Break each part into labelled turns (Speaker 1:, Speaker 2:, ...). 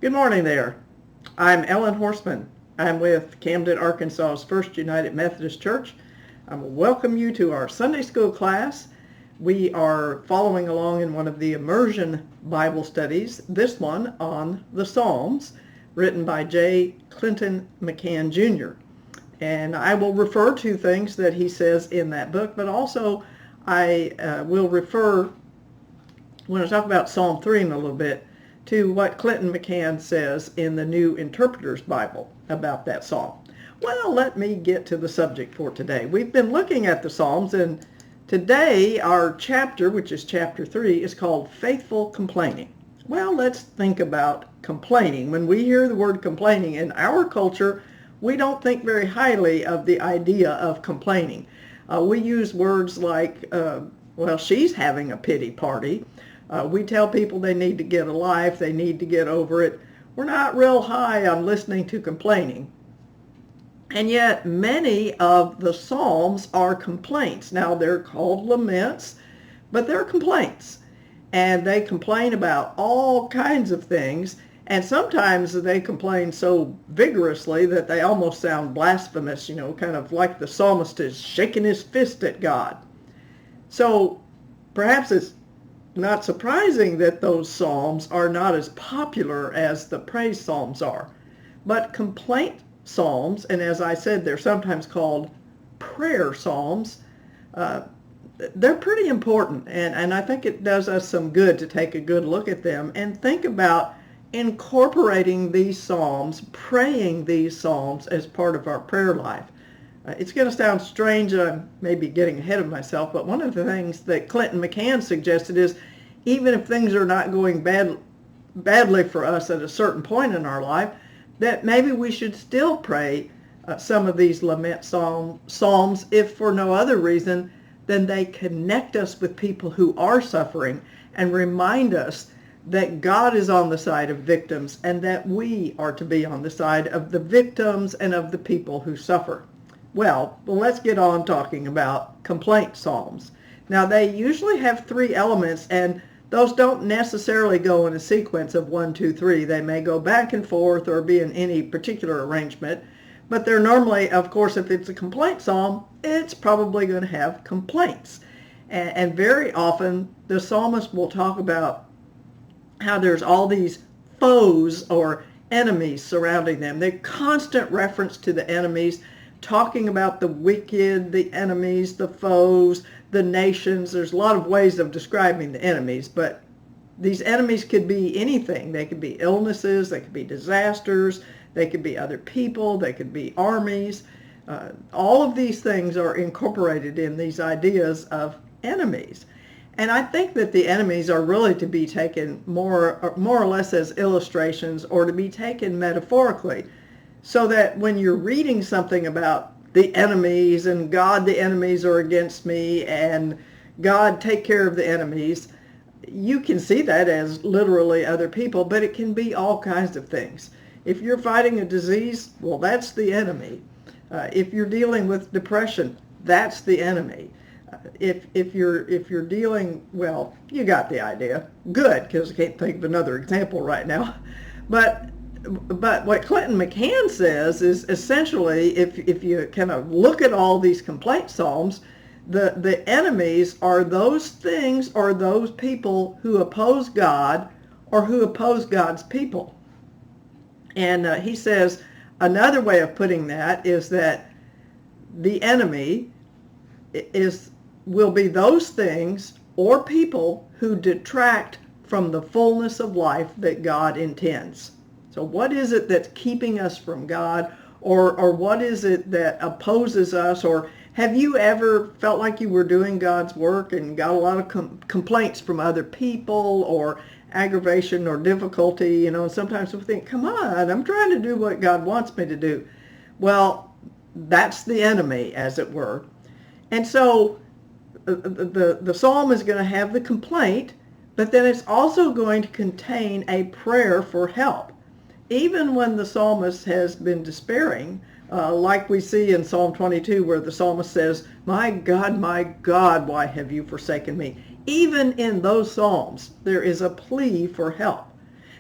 Speaker 1: Good morning there. I'm Ellen Horseman. I'm with Camden, Arkansas's First United Methodist Church. I welcome you to our Sunday school class. We are following along in one of the immersion Bible studies, this one on the Psalms, written by J. Clinton McCann Jr. And I will refer to things that he says in that book, but also I will refer, when I talk about Psalm 3 in a little bit, to what Clinton McCann says in the New Interpreter's Bible about that psalm. Well, let me get to the subject for today. We've been looking at the Psalms, and today our chapter, which is chapter 3, is called Faithful Complaining. Well, let's think about complaining. When we hear the word complaining in our culture, we don't think very highly of the idea of complaining. We use words like, well, she's having a pity party. We tell people they need to get a life, they need to get over it. We're not real high on listening to complaining. And yet many of the Psalms are complaints. Now they're called laments, but they're complaints. And they complain about all kinds of things. And sometimes they complain so vigorously that they almost sound blasphemous, kind of like the psalmist is shaking his fist at God. So perhaps it's not surprising that those psalms are not as popular as the praise psalms are. But complaint psalms, and as I said, they're sometimes called prayer psalms, they're pretty important. And I think it does us some good to take a good look at them and think about incorporating these psalms, praying these psalms as part of our prayer life. It's going to sound strange, I'm maybe getting ahead of myself, but one of the things that Clinton McCann suggested is even if things are not going badly for us at a certain point in our life, that maybe we should still pray some of these lament psalms, if for no other reason than they connect us with people who are suffering and remind us that God is on the side of victims and that we are to be on the side of the victims and of the people who suffer. Well, let's get on talking about complaint psalms. Now, they usually have three elements, and those don't necessarily go in a sequence of 1, 2, 3. They may go back and forth or be in any particular arrangement, but they're normally, of course, if it's a complaint psalm, it's probably going to have complaints. And very often, the psalmist will talk about how there's all these foes or enemies surrounding them. They're constant reference to the enemies, talking about the wicked, the enemies, the foes, the nations. There's a lot of ways of describing the enemies, but these enemies could be anything. They could be illnesses, they could be disasters, they could be other people, they could be armies. All of these things are incorporated in these ideas of enemies. And I think that the enemies are really to be taken more or less as illustrations or to be taken metaphorically, so that when you're reading something about the enemies and God, the enemies are against me, and God, take care of the enemies, you can see that as literally other people, but it can be all kinds of things. If you're fighting a disease, well, that's the enemy. If you're dealing with depression, that's the enemy. If you're dealing, well, you got the idea. Good, because I can't think of another example right now. But what Clinton McCann says is essentially, if you kind of look at all these complaint psalms, the enemies are those things or those people who oppose God or who oppose God's people. And he says another way of putting that is that the enemy will be those things or people who detract from the fullness of life that God intends. So what is it that's keeping us from God, or what is it that opposes us? Or have you ever felt like you were doing God's work and got a lot of complaints from other people, or aggravation or difficulty? Sometimes we think, come on, I'm trying to do what God wants me to do. Well, that's the enemy, as it were. And so the psalm is going to have the complaint, but then it's also going to contain a prayer for help. Even when the psalmist has been despairing, like we see in Psalm 22, where the psalmist says, my God, why have you forsaken me? Even in those psalms, there is a plea for help.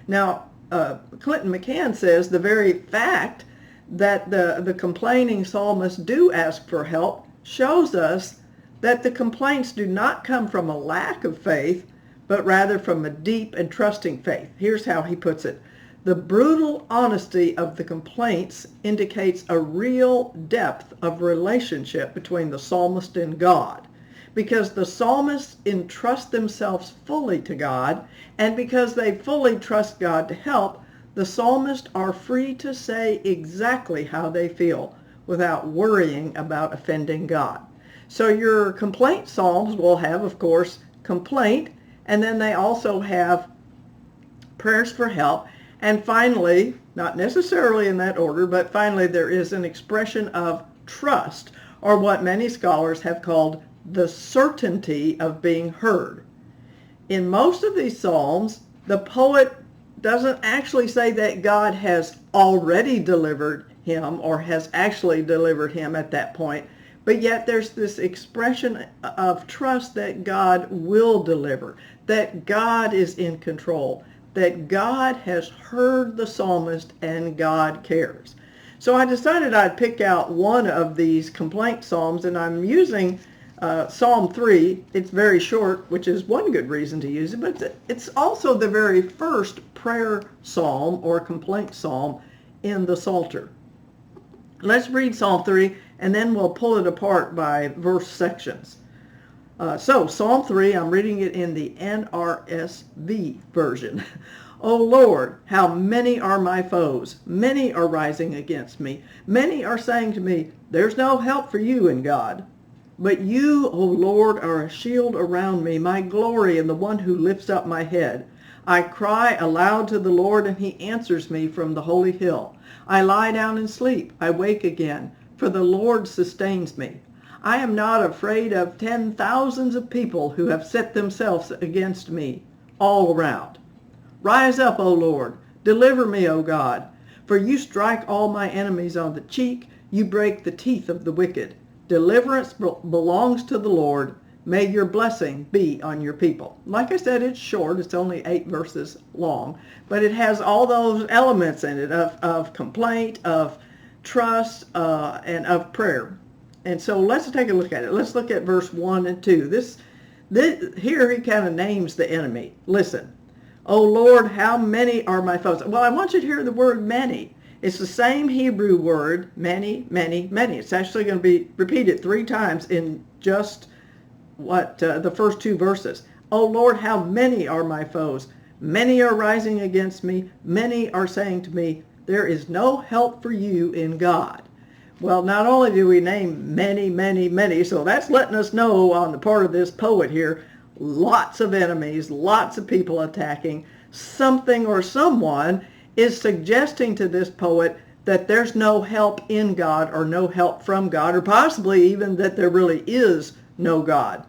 Speaker 1: Now, Clinton McCann says the very fact that the complaining psalmist do ask for help shows us that the complaints do not come from a lack of faith, but rather from a deep and trusting faith. Here's how he puts it. The brutal honesty of the complaints indicates a real depth of relationship between the psalmist and God, because the psalmists entrust themselves fully to God, and because they fully trust God to help, the psalmists are free to say exactly how they feel without worrying about offending God. So your complaint psalms will have, of course, complaint, and then they also have prayers for help. And finally, not necessarily in that order, but finally there is an expression of trust, or what many scholars have called the certainty of being heard. In most of these psalms, the poet doesn't actually say that God has already delivered him or has actually delivered him at that point, but yet there's this expression of trust that God will deliver, that God is in control, that God has heard the psalmist and God cares. So I decided I'd pick out one of these complaint psalms, and I'm using Psalm 3. It's very short, which is one good reason to use it, but it's also the very first prayer psalm or complaint psalm in the Psalter. Let's read Psalm 3, and then we'll pull it apart by verse sections. So Psalm 3, I'm reading it in the NRSV version. O Lord, how many are my foes? Many are rising against me. Many are saying to me, there's no help for you in God. But you, O Lord, are a shield around me, my glory and the one who lifts up my head. I cry aloud to the Lord, and he answers me from the holy hill. I lie down and sleep. I wake again, for the Lord sustains me. I am not afraid of 10,000s of people who have set themselves against me all around. Rise up, O Lord. Deliver me, O God. For you strike all my enemies on the cheek. You break the teeth of the wicked. Deliverance belongs to the Lord. May your blessing be on your people. Like I said, it's short. It's only 8 verses long. But it has all those elements in it of complaint, of trust, and of prayer. And so let's take a look at it. Let's look at verse 1 and 2. This here he kind of names the enemy. Listen. O Lord, how many are my foes? Well, I want you to hear the word many. It's the same Hebrew word, many, many, many. It's actually going to be repeated 3 times in just the first 2 verses. O Lord, how many are my foes? Many are rising against me. Many are saying to me, there is no help for you in God. Well, not only do we name many, many, many, so that's letting us know on the part of this poet here, lots of enemies, lots of people attacking. Something or someone is suggesting to this poet that there's no help in God or no help from God, or possibly even that there really is no God.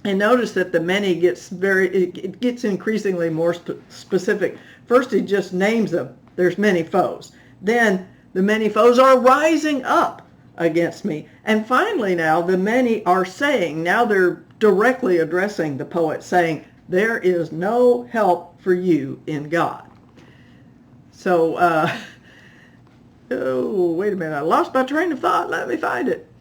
Speaker 1: And notice that the many gets it gets increasingly more specific. First, he just names them. There's many foes. Then the many foes are rising up against me. And finally now, the many are saying, now they're directly addressing the poet, saying, there is no help for you in God. So, oh, wait a minute, I lost my train of thought. Let me find it.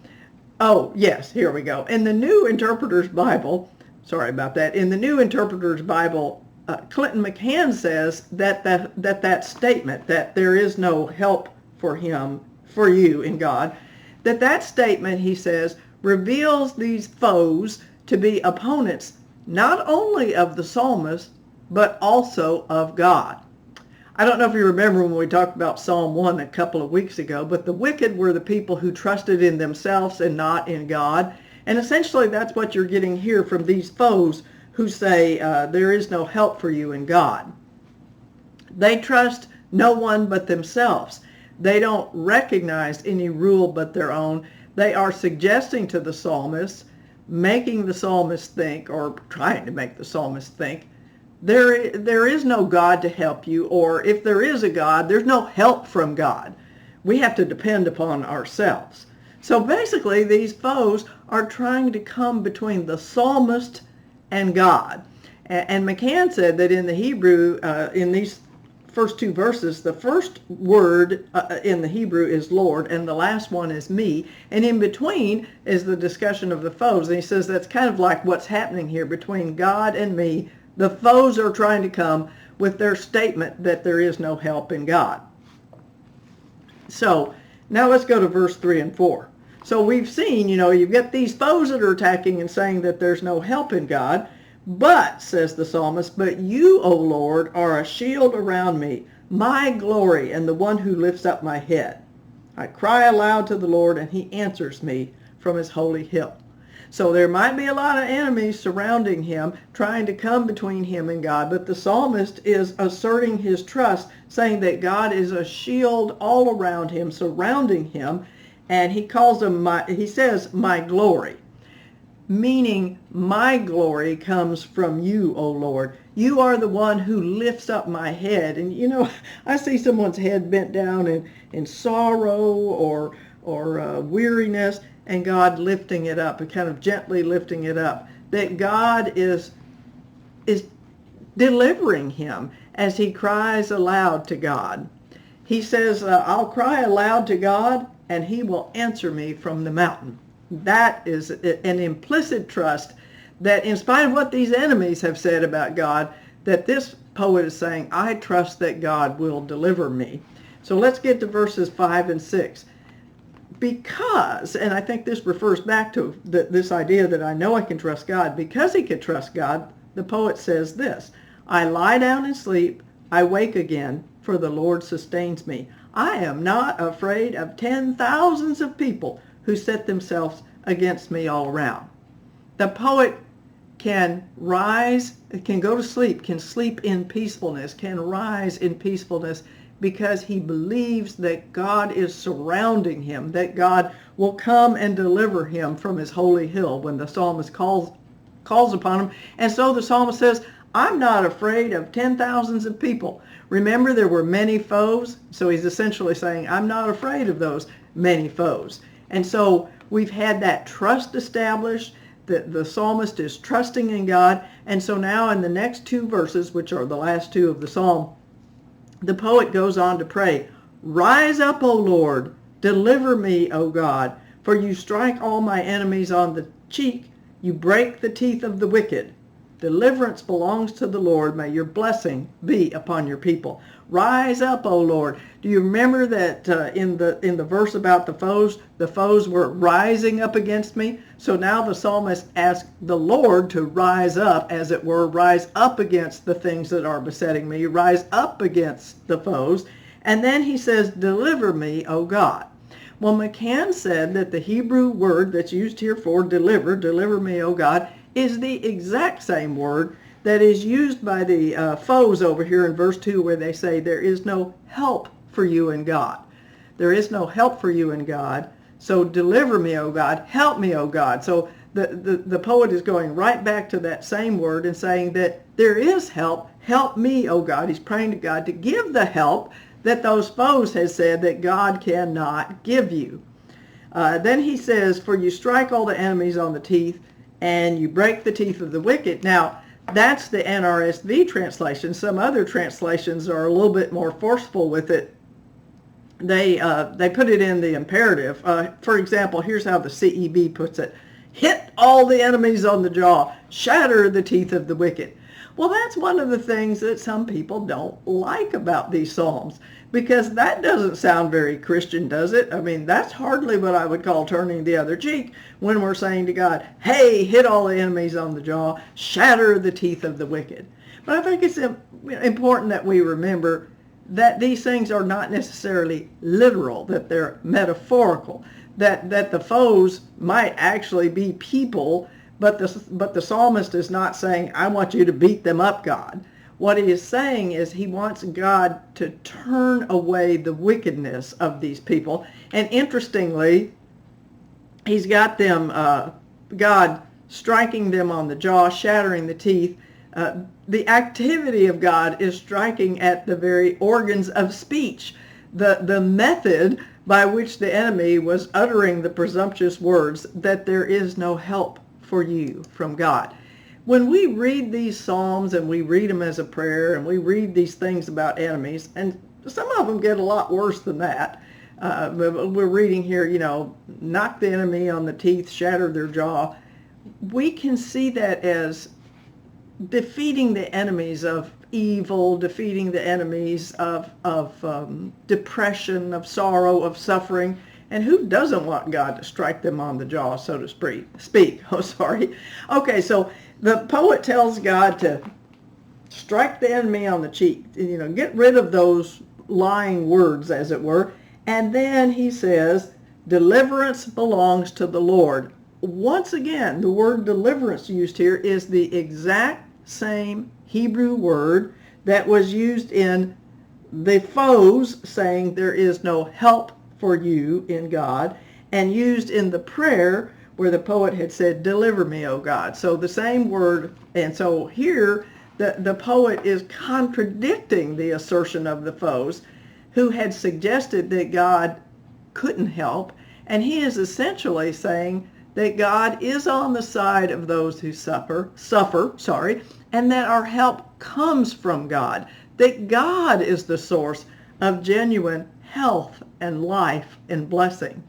Speaker 1: Oh, yes, here we go. In the New Interpreter's Bible, sorry about that, in the New Interpreter's Bible, Clinton McCann says that statement, that there is no help for you in God, that statement, he says, reveals these foes to be opponents not only of the psalmist, but also of God. I don't know if you remember when we talked about Psalm 1 a couple of weeks ago, but the wicked were the people who trusted in themselves and not in God. And essentially that's what you're getting here from these foes who say there is no help for you in God. They trust no one but themselves. They don't recognize any rule but their own. They are suggesting to the psalmist, making the psalmist think, or trying to make the psalmist think, there is no God to help you, or if there is a God, there's no help from God. We have to depend upon ourselves. So basically, these foes are trying to come between the psalmist and God. And McCann said that in the Hebrew, in these first two verses, the first word in the Hebrew is Lord, and the last one is me. And in between is the discussion of the foes. And he says that's kind of like what's happening here between God and me. The foes are trying to come with their statement that there is no help in God. So now let's go to verse 3 and 4. So we've seen, you've got these foes that are attacking and saying that there's no help in God. But, says the psalmist, but you, O Lord, are a shield around me, my glory, and the one who lifts up my head. I cry aloud to the Lord, and he answers me from his holy hill. So there might be a lot of enemies surrounding him, trying to come between him and God, but the psalmist is asserting his trust, saying that God is a shield all around him, surrounding him, and he says, my glory. Meaning, my glory comes from you, O Lord. You are the one who lifts up my head. And, I see someone's head bent down in sorrow or weariness, and God lifting it up, and kind of gently lifting it up. That God is delivering him as he cries aloud to God. He says, I'll cry aloud to God, and he will answer me from the mountain. That is an implicit trust that in spite of what these enemies have said about God, that this poet is saying, I trust that God will deliver me. So let's get to verses 5 and 6. Because, and I think this refers back to this idea that I know I can trust God, because he can trust God, the poet says this, I lie down and sleep, I wake again, for the Lord sustains me. I am not afraid of 10,000s of people who set themselves against me all around. The poet can rise, can go to sleep, can sleep in peacefulness, can rise in peacefulness because he believes that God is surrounding him, that God will come and deliver him from his holy hill when the psalmist calls upon him. And so the psalmist says, I'm not afraid of 10,000s of people. Remember, there were many foes, so he's essentially saying, I'm not afraid of those many foes. And so we've had that trust established, that the psalmist is trusting in God. And so now in the next two verses, which are the last two of the psalm, the poet goes on to pray, Rise up, O Lord, deliver me, O God, for you strike all my enemies on the cheek, you break the teeth of the wicked. Deliverance belongs to the Lord. May your blessing be upon your people. Rise up, O Lord. Do you remember that in the verse about the foes were rising up against me? So now the psalmist asks the Lord to rise up, as it were, rise up against the things that are besetting me, rise up against the foes. And then he says, deliver me, O God. Well, McCann said that the Hebrew word that's used here for deliver me, O God, is the exact same word that is used by the foes over here in verse 2, where they say there is no help for you in God. There is no help for you in God. So deliver me, O God. Help me, O God. So the poet is going right back to that same word and saying that there is help. Help me, O God. He's praying to God to give the help that those foes has said that God cannot give you. Then he says, for you strike all the enemies on the teeth, and you break the teeth of the wicked. Now, that's the NRSV translation. Some other translations are a little bit more forceful with it. They put it in the imperative. For example, here's how the CEB puts it. Hit all the enemies on the jaw. Shatter the teeth of the wicked. Well, that's one of the things that some people don't like about these Psalms, because that doesn't sound very Christian, does it? I mean, that's hardly what I would call turning the other cheek when we're saying to God, hey, hit all the enemies on the jaw, shatter the teeth of the wicked. But I think it's important that we remember that these things are not necessarily literal, that they're metaphorical, that the foes might actually be people, but the psalmist is not saying, I want you to beat them up, God. What he is saying is he wants God to turn away the wickedness of these people. And interestingly, he's got them, God striking them on the jaw, shattering the teeth. The activity of God is striking at the very organs of speech. The method by which the enemy was uttering the presumptuous words that there is no help for you from God. when we read these Psalms and we read them as a prayer and we read these things about enemies, and some of them get a lot worse than that. We're reading here, knock the enemy on the teeth, shatter their jaw. We can see that as defeating the enemies of evil, defeating the enemies of depression, of sorrow, of suffering. And who doesn't want God to strike them on the jaw, so to speak? Oh, sorry. Okay, so the poet tells God to strike the enemy on the cheek, get rid of those lying words, as it were. And then he says, deliverance belongs to the Lord. Once again, the word deliverance used here is the exact same Hebrew word that was used in the foes, saying there is no help for you in God, and used in the prayer where the poet had said, deliver me, O God. So the same word, and so here the poet is contradicting the assertion of the foes who had suggested that God couldn't help, and he is essentially saying that God is on the side of those who suffer, and that our help comes from God, that God is the source of genuine health and life and blessing.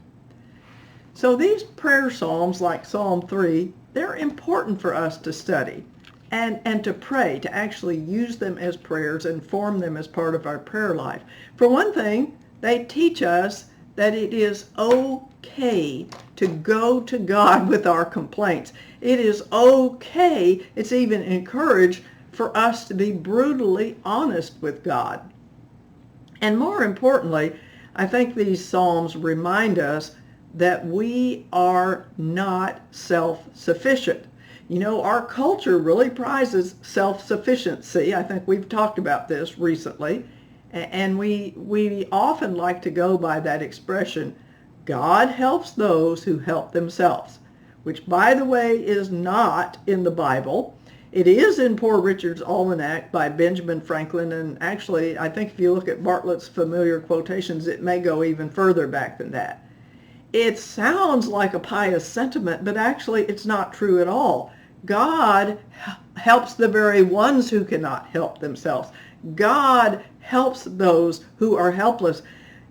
Speaker 1: So these prayer psalms, like Psalm 3, they're important for us to study and to pray, to actually use them as prayers and form them as part of our prayer life. For one thing, they teach us that it is okay to go to God with our complaints. It is okay, it's even encouraged for us to be brutally honest with God. And more importantly, I think these Psalms remind us that we are not self-sufficient. Our culture really prizes self-sufficiency. I think we've talked about this recently. And we often like to go by that expression, God helps those who help themselves, which, by the way, is not in the Bible. It is in Poor Richard's Almanac by Benjamin Franklin, and actually, I think if you look at Bartlett's familiar quotations, it may go even further back than that. It sounds like a pious sentiment, but actually it's not true at all. God helps the very ones who cannot help themselves. God helps those who are helpless.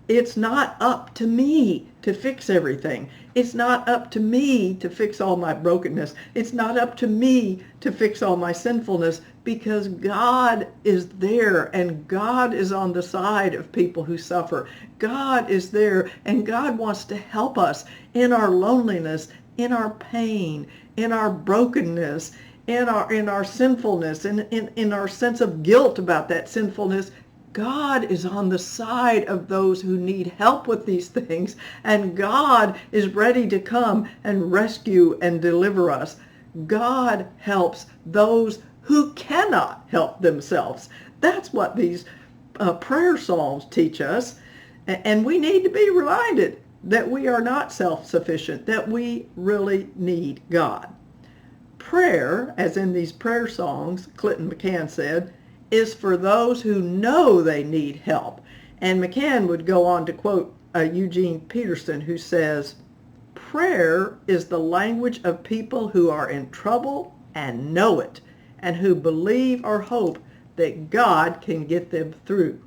Speaker 1: It's not up to me to fix everything. It's not up to me to fix all my brokenness. It's not up to me to fix all my sinfulness, because God is there, and God is on the side of people who suffer. God is there, and God wants to help us in our loneliness, in our pain, in our brokenness, in our sinfulness, in our sense of guilt about that sinfulness. God is on the side of those who need help with these things, and God is ready to come and rescue and deliver us. God helps those who cannot help themselves. That's what these prayer psalms teach us, and we need to be reminded that we are not self-sufficient, that we really need God. Prayer, as in these prayer songs, Clinton McCann said, is for those who know they need help. And McCann would go on to quote Eugene Peterson, who says, prayer is the language of people who are in trouble and know it, and who believe or hope that God can get them through.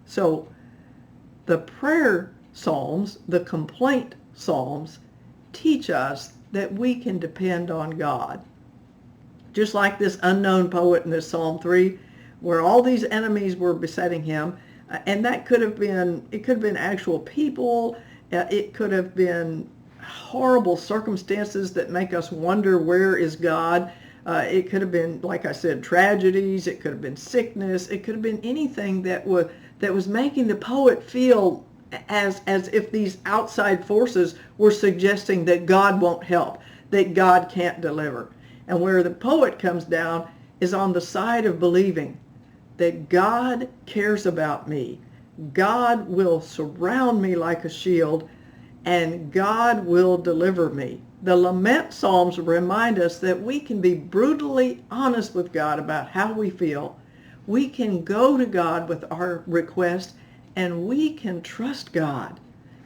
Speaker 1: So the prayer psalms, the complaint psalms, teach us that we can depend on God. Just like this unknown poet in this Psalm 3, where all these enemies were besetting him, and it could have been actual people, it could have been horrible circumstances that make us wonder, where is God? It could have been, like I said, tragedies, it could have been sickness, it could have been anything that was making the poet feel as if these outside forces were suggesting that God won't help, that God can't deliver. And where the poet comes down is on the side of believing that God cares about me. God will surround me like a shield, and God will deliver me. The lament psalms remind us that we can be brutally honest with God about how we feel. We can go to God with our request, and we can trust God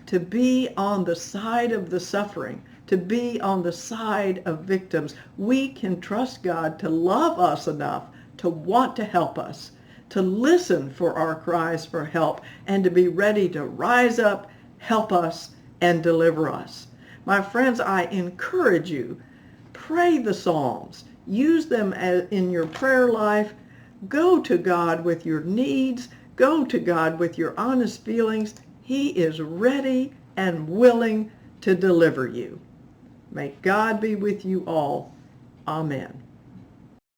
Speaker 1: to be on the side of the suffering, to be on the side of victims. We can trust God to love us enough to want to help us, to listen for our cries for help, and to be ready to rise up, help us, and deliver us. My friends, I encourage you, pray the Psalms. Use them in your prayer life. Go to God with your needs. Go to God with your honest feelings. He is ready and willing to deliver you. May God be with you all. Amen.